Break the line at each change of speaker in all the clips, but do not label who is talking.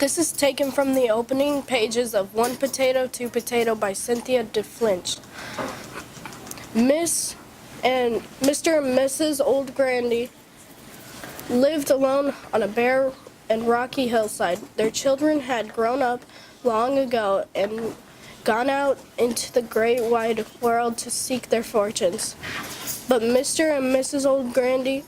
This is taken from the opening pages of One Potato, Two Potato by Cynthia DeFlinch. Mr. and Mrs. Old Grandy lived alone on a bare and rocky hillside. Their children had grown up long ago and gone out into the great wide world to seek their fortunes. But Mr. and Mrs. Old Grandy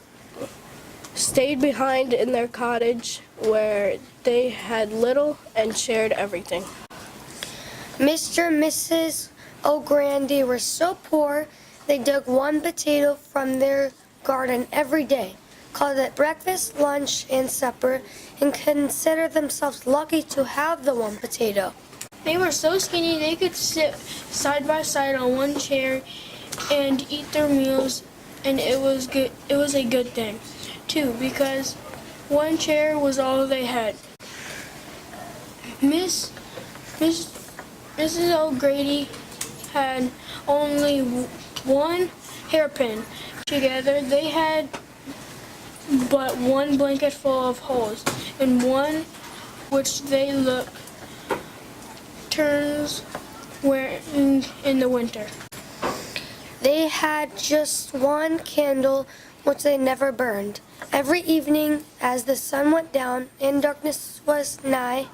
stayed behind in their cottage where they had little and shared everything.
Mr. and Mrs. O'Grandy were so poor they dug one potato from their garden every day, called it breakfast, lunch, and supper, and considered themselves lucky to have the one potato.
They were so skinny they could sit side by side on one chair and eat their meals, and it was good. It was a good thing, too, because one chair was all they had. Mrs. O'Grady had only one hairpin. Together they had but one blanket full of holes, and one which they look turns wearing in the winter.
They had just one candle which they never burned. Every evening, as the sun went down and darkness was nigh,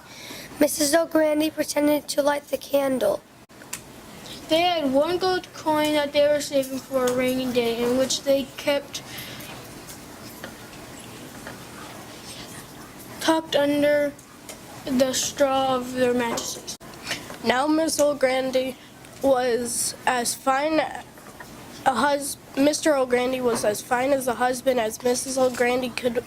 Mrs. O'Grandy pretended to light the candle.
They had one gold coin that they were saving for a rainy day, in which they kept tucked under the straw of their mattresses.
Now Miss Old Grandy was as fine Mr. O'Grandy was as fine as a husband as Mrs. O'Grandy could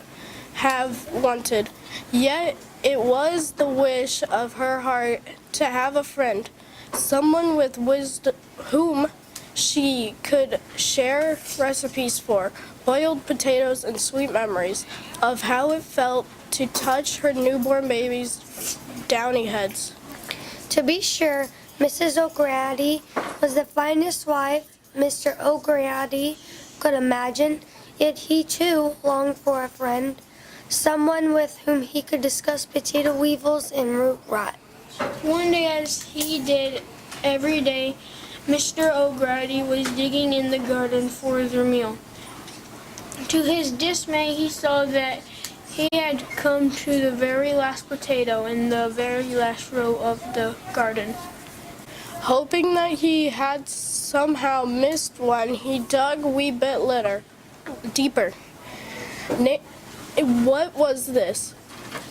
have wanted. Yet it was the wish of her heart to have a friend, someone with wisdom whom she could share recipes for, boiled potatoes and sweet memories of how it felt to touch her newborn baby's downy heads.
To be sure, Mrs. O'Grady was the finest wife Mr. O'Grady could imagine, yet he too longed for a friend, someone with whom he could discuss potato weevils and root rot.
One day, as he did every day, Mr. O'Grady was digging in the garden for their meal. To his dismay, he saw that he had come to the very last potato in the very last row of the garden.
Hoping that he had somehow missed one, he dug a wee bit deeper. What was this?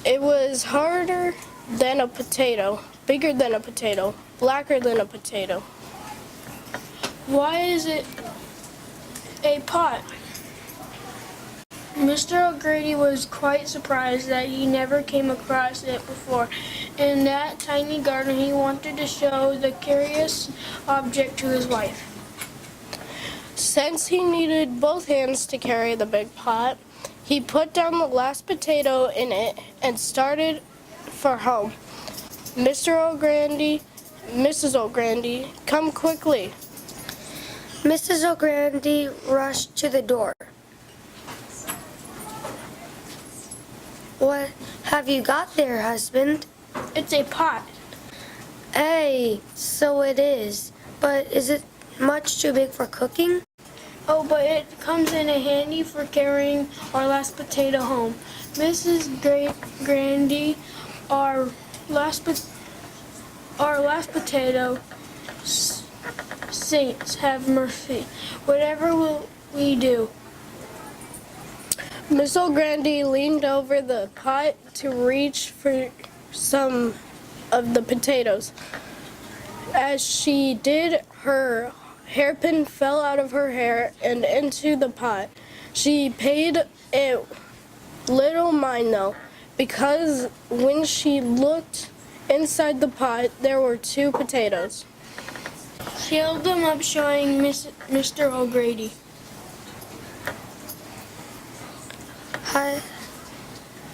It was harder than a potato, bigger than a potato, blacker than a potato.
Why is it a pot? Mr. O'Grady was quite surprised that he never came across it before. In that tiny garden, he wanted to show the curious object to his wife.
Since he needed both hands to carry the big pot, he put down the last potato in it and started for home. Mr. O'Grady, Mrs. O'Grady, come quickly.
Mrs. O'Grady rushed to the door. What have you got there, husband?
It's a pot.
Ay, so it is. But is it much too big for cooking?
Oh, but it comes in handy for carrying our last potato home. Mrs. Grandy, our last potato, saints have mercy. Whatever will we do?
Miss O'Grady leaned over the pot to reach for some of the potatoes. As she did, her hairpin fell out of her hair and into the pot. She paid it little mind though, because when she looked inside the pot, there were 2 potatoes.
She held them up, showing Mr. O'Grady.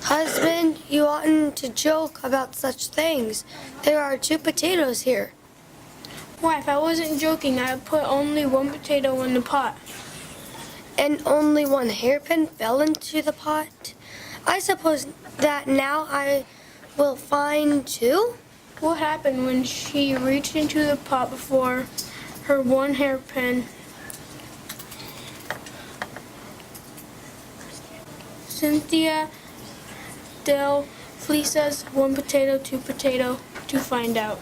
Husband, you oughtn't to joke about such things. There are 2 potatoes here.
Wife, I wasn't joking. I put only one potato in the pot.
And only one hairpin fell into the pot? I suppose that now I will find too?
What happened when she reached into the pot before her one hairpin? Cynthia Del Fleeces one potato, two potato to find out.